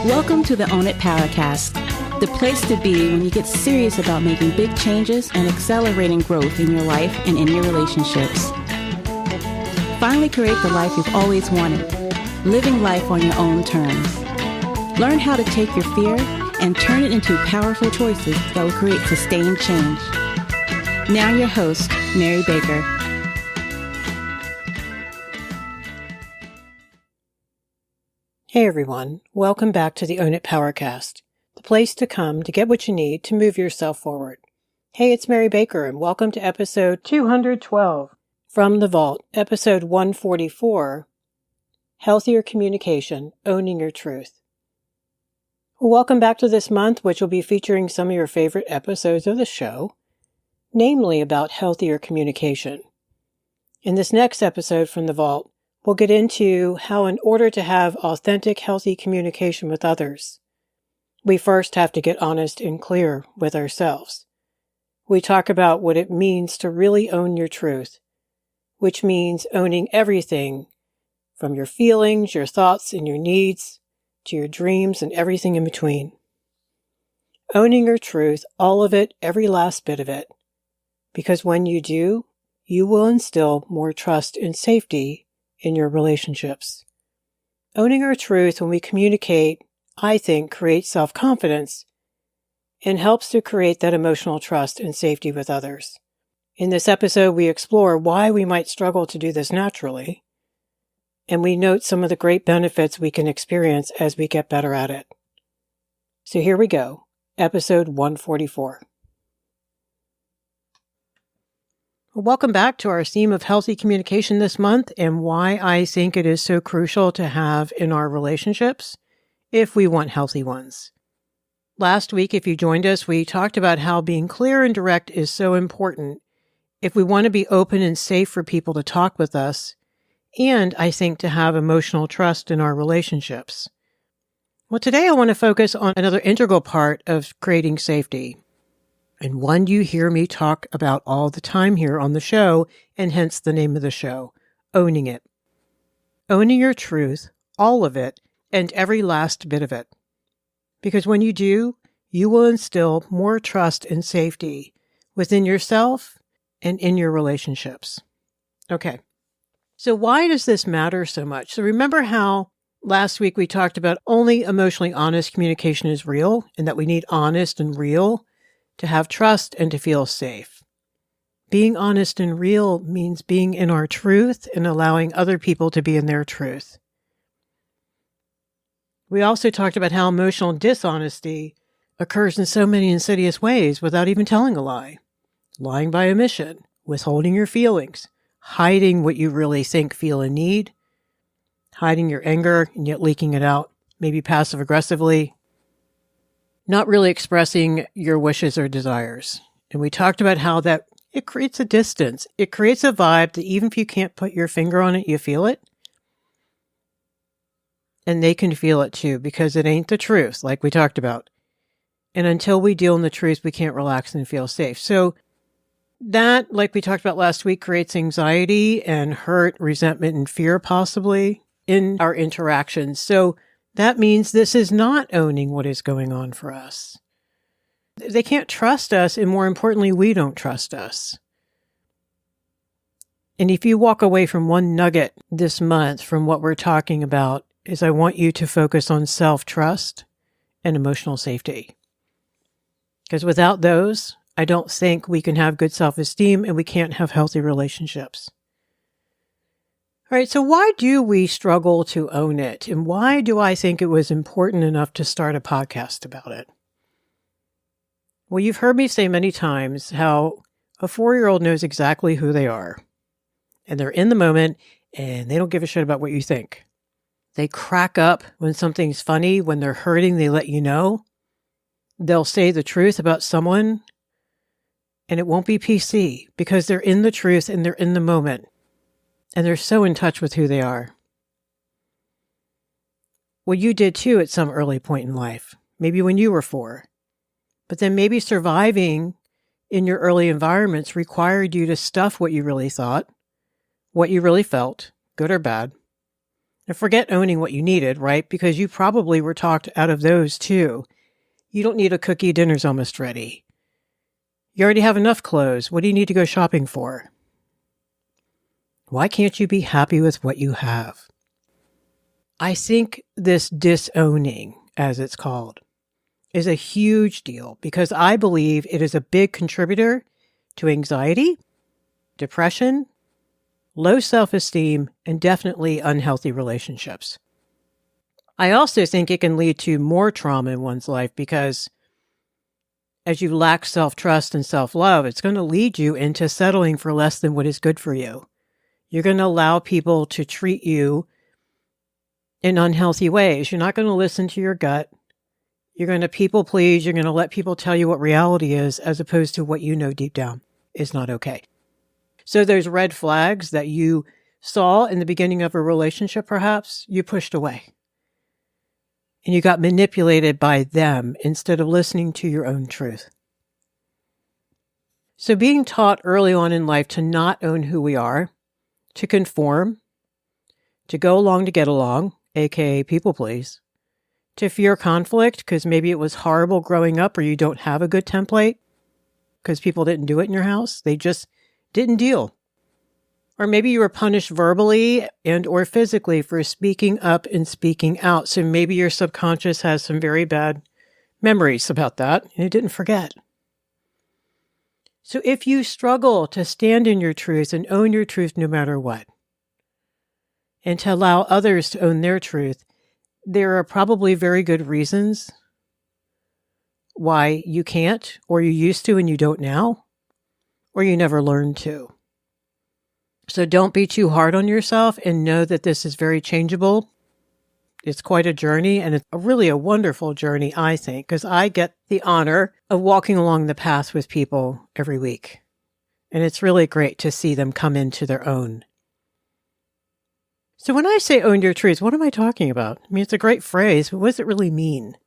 Welcome to the Own It Powercast, the place to be when you get serious about making big changes and accelerating growth in your life and in your relationships. Finally create the life you've always wanted, living life on your own terms. Learn how to take your fear and turn it into powerful choices that will create sustained change. Now your host, Mary Baker. Hey everyone, welcome back to the Own It Powercast, the place to come to get what you need to move yourself forward. Hey, it's Mary Baker and welcome to episode 212 from the vault, episode 144, Healthier Communication, Owning Your Truth. Welcome back to this month, which will be featuring some of your favorite episodes of the show, namely about healthier communication. In this next episode from the vault, we'll get into how in order to have authentic, healthy communication with others, we first have to get honest and clear with ourselves. We talk about what it means to really own your truth, which means owning everything from your feelings, your thoughts, and your needs, to your dreams and everything in between. Owning your truth, all of it, every last bit of it. Because when you do, you will instill more trust and safety in your relationships. Owning our truth when we communicate, I think, creates self-confidence and helps to create that emotional trust and safety with others. In this episode, we explore why we might struggle to do this naturally, and we note some of the great benefits we can experience as we get better at it. So here we go, episode 144. Welcome back to our theme of healthy communication this month and why I think it is so crucial to have in our relationships if we want healthy ones. Last week, if you joined us, we talked about how being clear and direct is so important if we want to be open and safe for people to talk with us, and I think to have emotional trust in our relationships. Well, today I want to focus on another integral part of creating safety, and one you hear me talk about all the time here on the show, and hence the name of the show, owning it. Owning your truth, all of it, and every last bit of it. Because when you do, you will instill more trust and safety within yourself and in your relationships. Okay, so why does this matter so much? So remember how last week we talked about only emotionally honest communication is real, and that we need honest and real to have trust and to feel safe. Being honest and real means being in our truth and allowing other people to be in their truth. We also talked about how emotional dishonesty occurs in so many insidious ways without even telling a lie. Lying by omission, withholding your feelings, hiding what you really think, feel, and need, hiding your anger and yet leaking it out, maybe passive-aggressively, not really expressing your wishes or desires. And we talked about how that it creates a distance. It creates a vibe that even if you can't put your finger on it, you feel it. And they can feel it too, because it ain't the truth, like we talked about. And until we deal in the truth, we can't relax and feel safe. So that, like we talked about last week, creates anxiety and hurt, resentment, and fear possibly in our interactions. So that means this is not owning what is going on for us. They can't trust us, and more importantly, we don't trust us. And if you walk away from one nugget this month from what we're talking about, is I want you to focus on self-trust and emotional safety. Because without those, I don't think we can have good self-esteem and we can't have healthy relationships. All right, so why do we struggle to own it? And why do I think it was important enough to start a podcast about it? Well, you've heard me say many times how a 4-year-old knows exactly who they are. And they're in the moment and they don't give a shit about what you think. They crack up when something's funny. When they're hurting, they let you know. They'll say the truth about someone and it won't be PC because they're in the truth and they're in the moment. And they're so in touch with who they are. Well, you did too at some early point in life, maybe when you were 4. But then maybe surviving in your early environments required you to stuff what you really thought, what you really felt, good or bad. Now forget owning what you needed, right? Because you probably were talked out of those too. You don't need a cookie, dinner's almost ready. You already have enough clothes. What do you need to go shopping for? Why can't you be happy with what you have? I think this disowning, as it's called, is a huge deal because I believe it is a big contributor to anxiety, depression, low self-esteem, and definitely unhealthy relationships. I also think it can lead to more trauma in one's life because as you lack self-trust and self-love, it's going to lead you into settling for less than what is good for you. You're going to allow people to treat you in unhealthy ways. You're not going to listen to your gut. You're going to people please. You're going to let people tell you what reality is as opposed to what you know deep down is not okay. So those red flags that you saw in the beginning of a relationship, perhaps, you pushed away. And you got manipulated by them instead of listening to your own truth. So being taught early on in life to not own who we are, to conform, to go along to get along, aka people please, to fear conflict because maybe it was horrible growing up or you don't have a good template because people didn't do it in your house. They just didn't deal. Or maybe you were punished verbally and or physically for speaking up and speaking out. So maybe your subconscious has some very bad memories about that and it didn't forget. So if you struggle to stand in your truth and own your truth no matter what, and to allow others to own their truth, there are probably very good reasons why you can't, or you used to and you don't now, or you never learned to. So don't be too hard on yourself and know that this is very changeable. It's quite a journey, and it's really a wonderful journey, I think, because I get the honor of walking along the path with people every week. And it's really great to see them come into their own. So when I say own your truth, what am I talking about? I mean, it's a great phrase, but what does it really mean?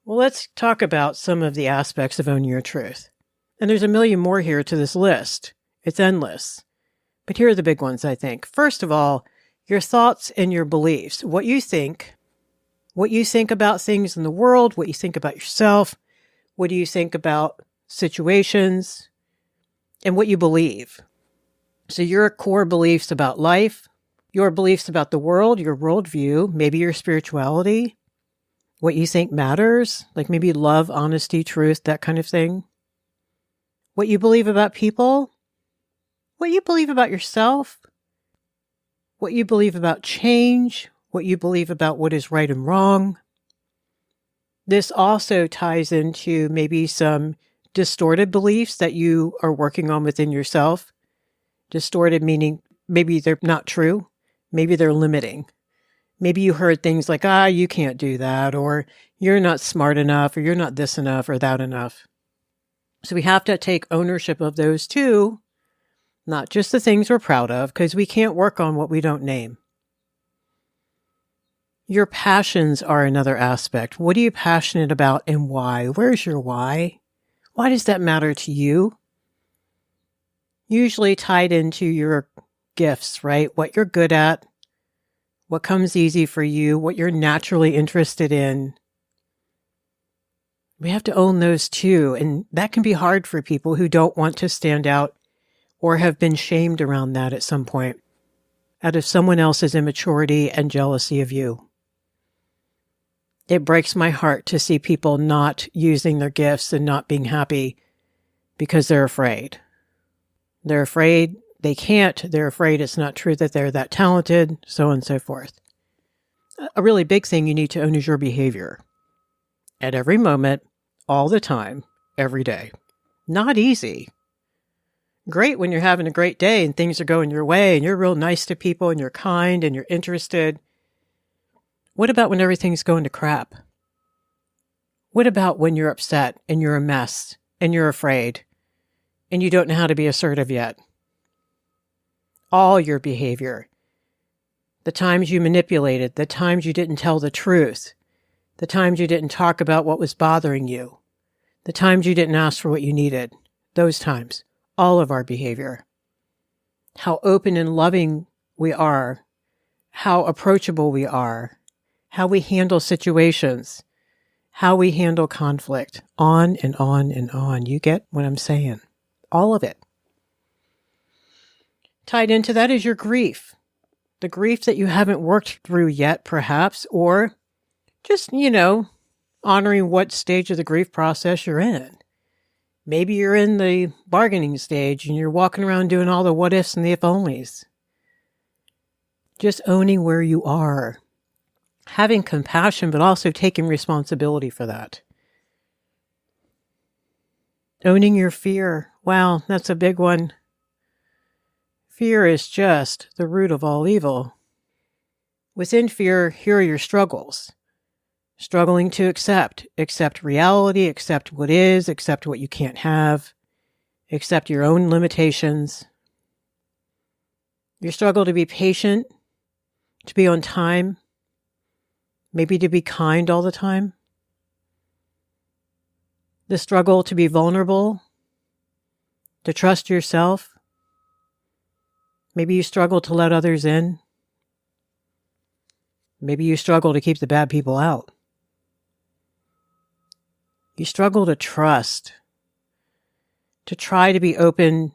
Well, let's talk about some of the aspects of owning your truth. And there's a million more here to this list. It's endless. But here are the big ones, I think. First of all, your thoughts and your beliefs. What you think about things in the world, what you think about yourself, what do you think about situations, and what you believe. So your core beliefs about life, your beliefs about the world, your worldview, maybe your spirituality, what you think matters, like maybe love, honesty, truth, that kind of thing. What you believe about people, what you believe about yourself, what you believe about change, what you believe about what is right and wrong. This also ties into maybe some distorted beliefs that you are working on within yourself. Distorted meaning maybe they're not true. Maybe they're limiting. Maybe you heard things like, you can't do that, or you're not smart enough, or you're not this enough, or that enough. So we have to take ownership of those too, not just the things we're proud of, because we can't work on what we don't name. Your passions are another aspect. What are you passionate about and why? Where's your why? Why does that matter to you? Usually tied into your gifts, right? What you're good at, what comes easy for you, what you're naturally interested in. We have to own those too. And that can be hard for people who don't want to stand out or have been shamed around that at some point out of someone else's immaturity and jealousy of you. It breaks my heart to see people not using their gifts and not being happy because they're afraid. They're afraid they can't. They're afraid it's not true that they're that talented, so on and so forth. A really big thing you need to own is your behavior. At every moment, all the time, every day. Not easy. Great when you're having a great day and things are going your way and you're real nice to people and you're kind and you're interested. What about when everything's going to crap? What about when you're upset and you're a mess and you're afraid and you don't know how to be assertive yet? All your behavior. The times you manipulated, the times you didn't tell the truth, the times you didn't talk about what was bothering you, the times you didn't ask for what you needed, those times, all of our behavior. How open and loving we are, how approachable we are, how we handle situations, how we handle conflict, on and on and on. You get what I'm saying? All of it. Tied into that is your grief. The grief that you haven't worked through yet, perhaps, or just, honoring what stage of the grief process you're in. Maybe you're in the bargaining stage and you're walking around doing all the what ifs and the if onlys. Just owning where you are. Having compassion, but also taking responsibility for that. Owning your fear. Wow, that's a big one. Fear is just the root of all evil. Within fear, here are your struggles. Struggling to accept reality, accept what is, accept what you can't have, accept your own limitations. Your struggle to be patient, to be on time, maybe to be kind all the time. The struggle to be vulnerable, to trust yourself. Maybe you struggle to let others in. Maybe you struggle to keep the bad people out. You struggle to trust, to try to be open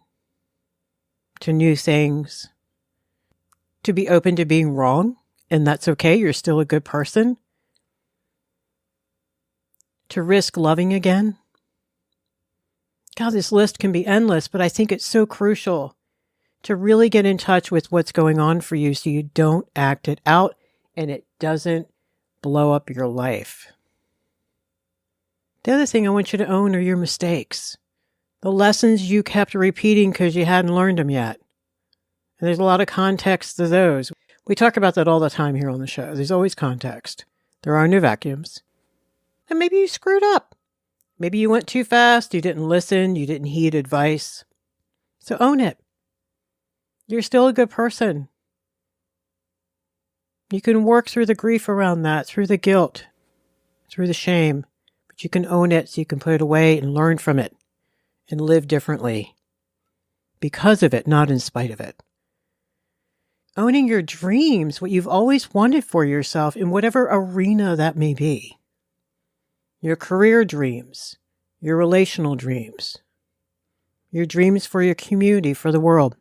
to new things, to be open to being wrong, and that's okay, you're still a good person. To risk loving again. God, this list can be endless, but I think it's so crucial to really get in touch with what's going on for you so you don't act it out and it doesn't blow up your life. The other thing I want you to own are your mistakes. The lessons you kept repeating because you hadn't learned them yet. And there's a lot of context to those. We talk about that all the time here on the show. There's always context. There are no vacuums. And maybe you screwed up. Maybe you went too fast. You didn't listen. You didn't heed advice. So own it. You're still a good person. You can work through the grief around that, through the guilt, through the shame. But you can own it so you can put it away and learn from it and live differently because of it, not in spite of it. Owning your dreams, what you've always wanted for yourself in whatever arena that may be. Your career dreams, your relational dreams, your dreams for your community, for the world.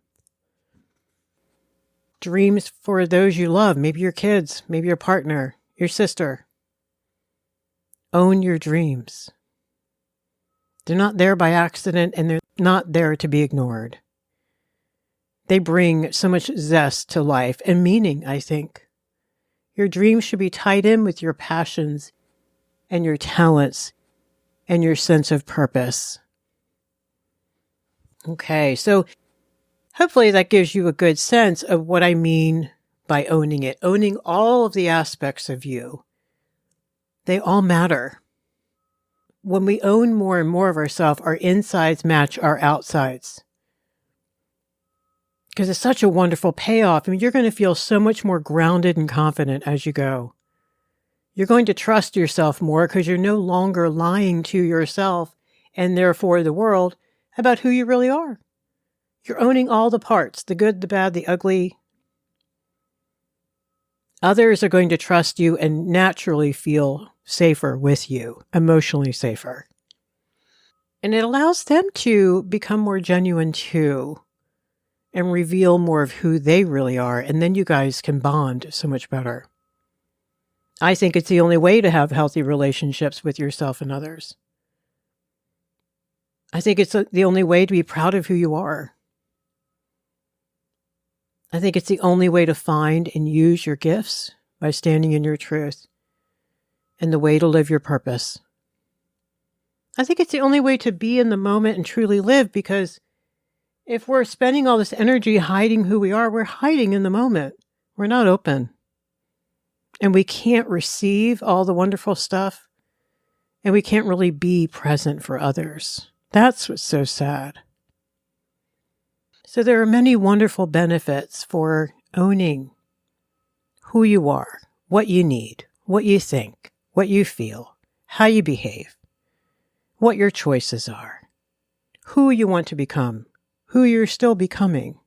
Dreams for those you love, maybe your kids, maybe your partner, your sister. Own your dreams. They're not there by accident and they're not there to be ignored. They bring so much zest to life and meaning, I think. Your dreams should be tied in with your passions and your talents and your sense of purpose. Okay, so hopefully that gives you a good sense of what I mean by owning it. Owning all of the aspects of you. They all matter. When we own more and more of ourselves, our insides match our outsides. Because it's such a wonderful payoff. I mean, you're going to feel so much more grounded and confident as you go. You're going to trust yourself more because you're no longer lying to yourself and therefore the world about who you really are. You're owning all the parts, the good, the bad, the ugly. Others are going to trust you and naturally feel safer with you, emotionally safer. And it allows them to become more genuine too and reveal more of who they really are. And then you guys can bond so much better. I think it's the only way to have healthy relationships with yourself and others. I think it's the only way to be proud of who you are. I think it's the only way to find and use your gifts by standing in your truth and the way to live your purpose. I think it's the only way to be in the moment and truly live, because if we're spending all this energy hiding who we are, we're hiding in the moment. We're not open. And we can't receive all the wonderful stuff. And we can't really be present for others. That's what's so sad. So there are many wonderful benefits for owning who you are, what you need, what you think, what you feel, how you behave, what your choices are, who you want to become, who you're still becoming,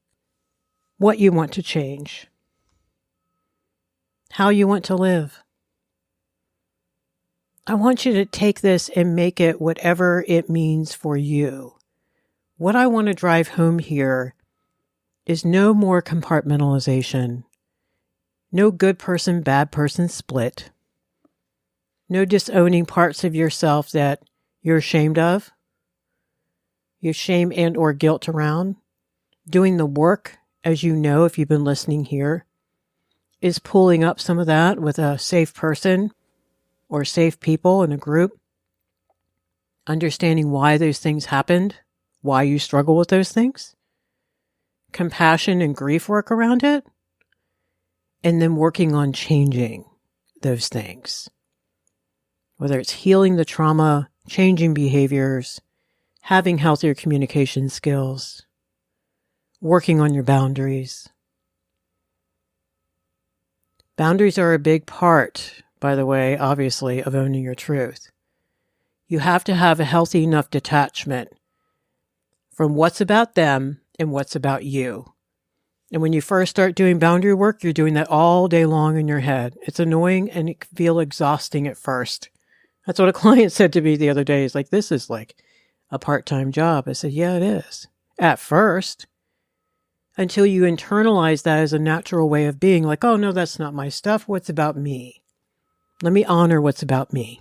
what you want to change. how you want to live. I want you to take this and make it whatever it means for you. What I want to drive home here is no more compartmentalization, no good person, bad person split, no disowning parts of yourself that you're ashamed of, you shame and or guilt around. Doing the work, as you know if you've been listening here, is pulling up some of that with a safe person or safe people in a group, understanding why those things happened, why you struggle with those things, compassion and grief work around it, and then working on changing those things. Whether it's healing the trauma, changing behaviors, having healthier communication skills, working on your boundaries. Boundaries are a big part, by the way, obviously, of owning your truth. You have to have a healthy enough detachment from what's about them and what's about you. And when you first start doing boundary work, you're doing that all day long in your head. It's annoying and it can feel exhausting at first. That's what a client said to me the other day. He's like, this is like a part-time job. I said, yeah, it is. At first, until you internalize that as a natural way of being, like, oh, no, that's not my stuff. What's about me? Let me honor what's about me.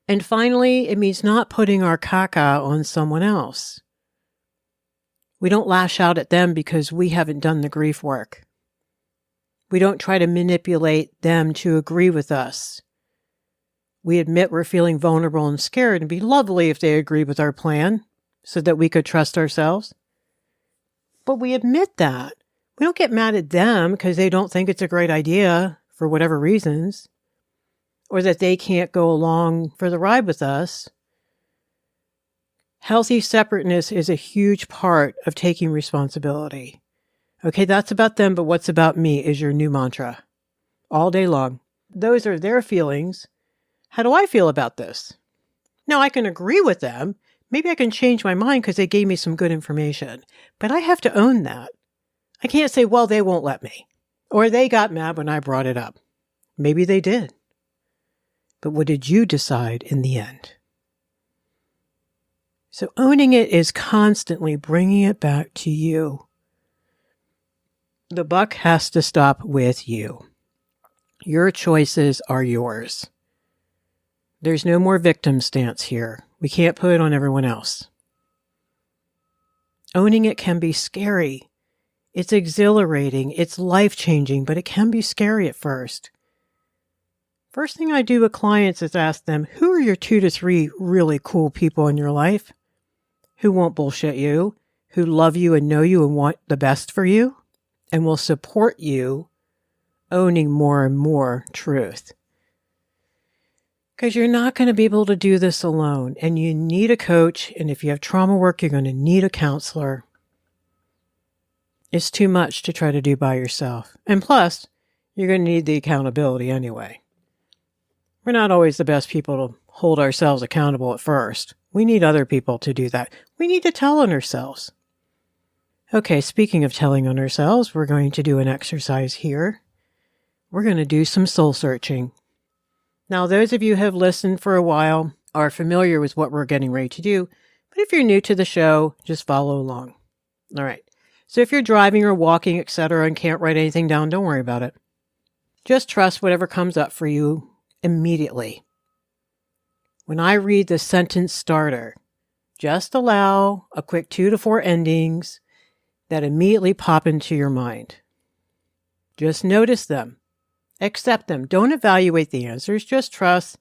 And finally, it means not putting our caca on someone else. We don't lash out at them because we haven't done the grief work. We don't try to manipulate them to agree with us. We admit we're feeling vulnerable and scared, and it'd be lovely if they agree with our plan so that we could trust ourselves. But we admit that. We don't get mad at them because they don't think it's a great idea for whatever reasons, or that they can't go along for the ride with us. Healthy separateness is a huge part of taking responsibility. Okay, that's about them, but what's about me is your new mantra. All day long. Those are their feelings. How do I feel about this? Now, I can agree with them. Maybe I can change my mind because they gave me some good information. But I have to own that. I can't say, well, they won't let me. Or they got mad when I brought it up. Maybe they did. But what did you decide in the end? So owning it is constantly bringing it back to you. The buck has to stop with you. Your choices are yours. There's no more victim stance here. We can't put it on everyone else. Owning it can be scary. It's exhilarating. It's life-changing, but it can be scary at first. First thing I do with clients is ask them, who are your 2 to 3 really cool people in your life? Who won't bullshit you, who love you and know you and want the best for you, and will support you owning more and more truth. Because you're not going to be able to do this alone, and you need a coach, and if you have trauma work, you're going to need a counselor. It's too much to try to do by yourself. And plus, you're going to need the accountability anyway. We're not always the best people to hold ourselves accountable at first. We need other people to do that. We need to tell on ourselves. Okay, speaking of telling on ourselves, we're going to do an exercise here. We're going to do some soul searching. Now, those of you who have listened for a while are familiar with what we're getting ready to do. But if you're new to the show, just follow along. All right. So if you're driving or walking, etc., and can't write anything down, don't worry about it. Just trust whatever comes up for you immediately. When I read the sentence starter, just allow a quick 2 to 4 endings that immediately pop into your mind. Just notice them. Accept them. Don't evaluate the answers. Just trust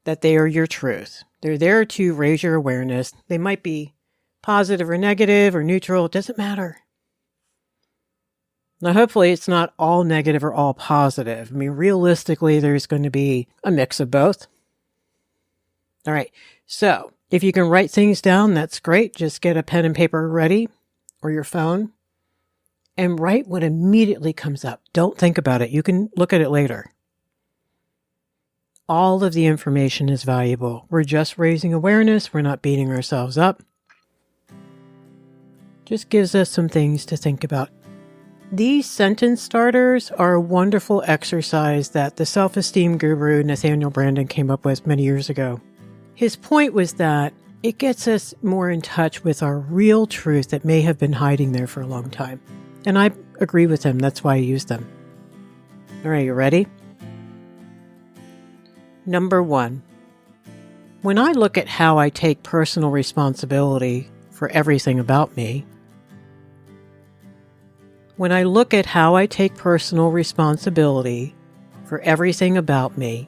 that they are your truth. They're there to raise your awareness. They might be positive or negative or neutral. It doesn't matter. Now, hopefully it's not all negative or all positive. I mean, realistically, there's going to be a mix of both. All right. So if you can write things down, that's great. Just get a pen and paper ready or your phone and write what immediately comes up. Don't think about it. You can look at it later. All of the information is valuable. We're just raising awareness. We're not beating ourselves up. Just gives us some things to think about. These sentence starters are a wonderful exercise that the self-esteem guru Nathaniel Branden came up with many years ago. His point was that it gets us more in touch with our real truth that may have been hiding there for a long time. And I agree with him. That's why I use them. All right, you ready? Number 1. When I look at how I take personal responsibility for everything about me, when I look at how I take personal responsibility for everything about me,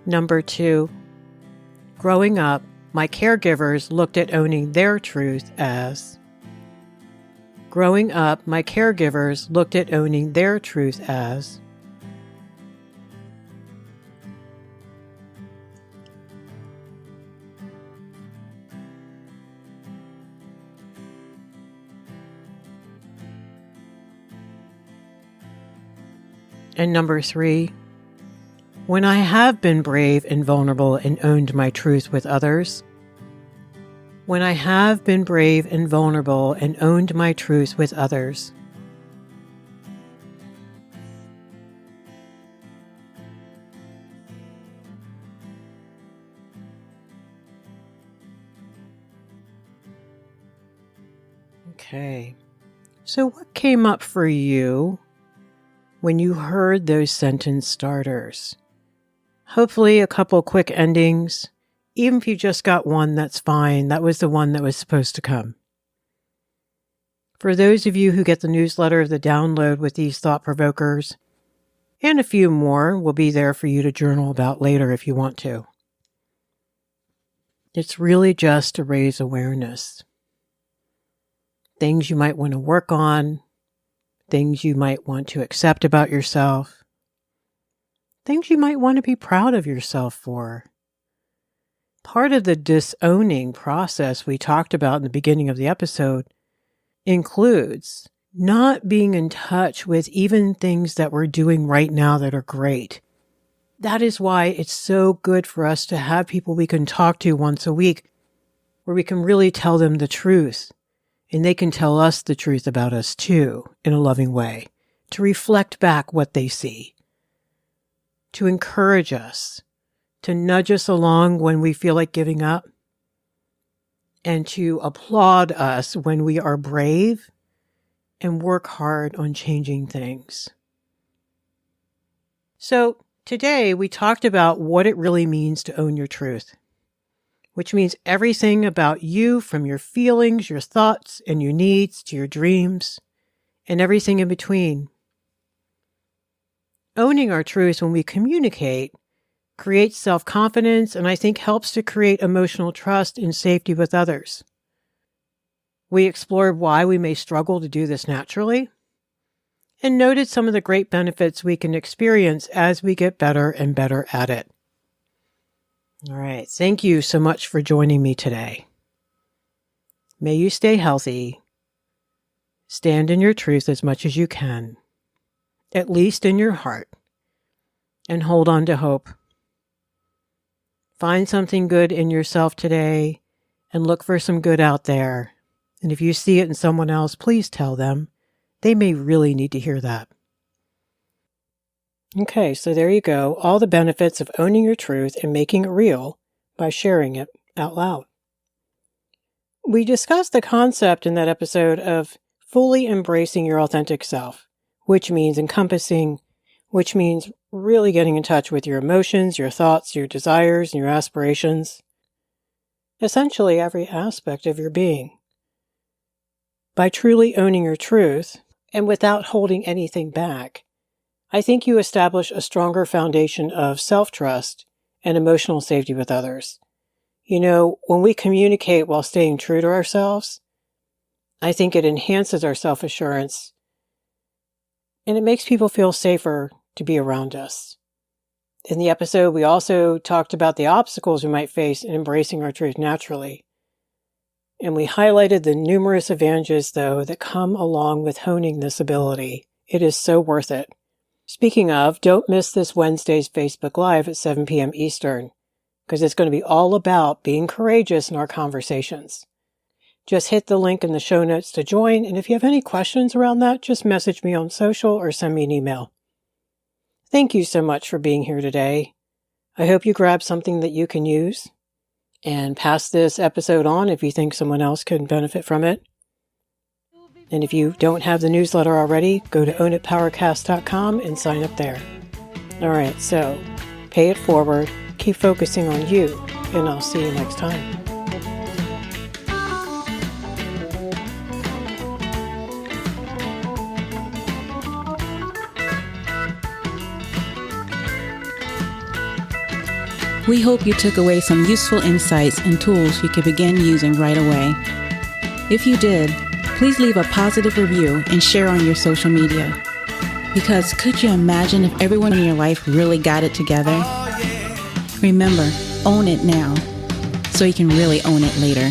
Number 2, growing up, my caregivers looked at owning their truth as. Growing up, my caregivers looked at owning their truth as. And number 3, when I have been brave and vulnerable and owned my truth with others, when I have been brave and vulnerable and owned my truth with others, okay, so what came up for you when you heard those sentence starters? Hopefully a couple quick endings. Even if you just got one, that's fine. That was the one that was supposed to come. For those of you who get the newsletter, the download with these thought provokers, and a few more will be there for you to journal about later if you want to. It's really just to raise awareness. Things you might want to work on, things you might want to accept about yourself, things you might want to be proud of yourself for. Part of the disowning process we talked about in the beginning of the episode includes not being in touch with even things that we're doing right now that are great. That is why it's so good for us to have people we can talk to once a week where we can really tell them the truth and they can tell us the truth about us too in a loving way, to reflect back what they see, to encourage us, to nudge us along when we feel like giving up, and to applaud us when we are brave and work hard on changing things. So today we talked about what it really means to own your truth, which means everything about you, from your feelings, your thoughts, and your needs to your dreams, and everything in between. Owning our truth when we communicate creates self-confidence, and I think helps to create emotional trust and safety with others. We explored why we may struggle to do this naturally, and noted some of the great benefits we can experience as we get better and better at it. All right, thank you so much for joining me today. May you stay healthy, stand in your truth as much as you can, at least in your heart, and hold on to hope. Find something good in yourself today and look for some good out there. And if you see it in someone else, please tell them. They may really need to hear that. Okay, so there you go. All the benefits of owning your truth and making it real by sharing it out loud. We discussed the concept in that episode of fully embracing your authentic self, which means really getting in touch with your emotions, your thoughts, your desires, and your aspirations. Essentially every aspect of your being. By truly owning your truth, and without holding anything back, I think you establish a stronger foundation of self-trust and emotional safety with others. You know, when we communicate while staying true to ourselves, I think it enhances our self-assurance, and it makes people feel safer to be around us. In the episode, we also talked about the obstacles we might face in embracing our truth naturally. And we highlighted the numerous advantages, though, that come along with honing this ability. It is so worth it. Speaking of, don't miss this Wednesday's Facebook Live at 7 p.m. Eastern, because it's going to be all about being courageous in our conversations. Just hit the link in the show notes to join, and if you have any questions around that, just message me on social or send me an email. Thank you so much for being here today. I hope you grab something that you can use, and pass this episode on if you think someone else could benefit from it. And if you don't have the newsletter already, go to ownitpowercast.com and sign up there. All right, so pay it forward, keep focusing on you, and I'll see you next time. We hope you took away some useful insights and tools you could begin using right away. If you did, please leave a positive review and share on your social media. Because could you imagine if everyone in your life really got it together? Remember, own it now, so you can really own it later.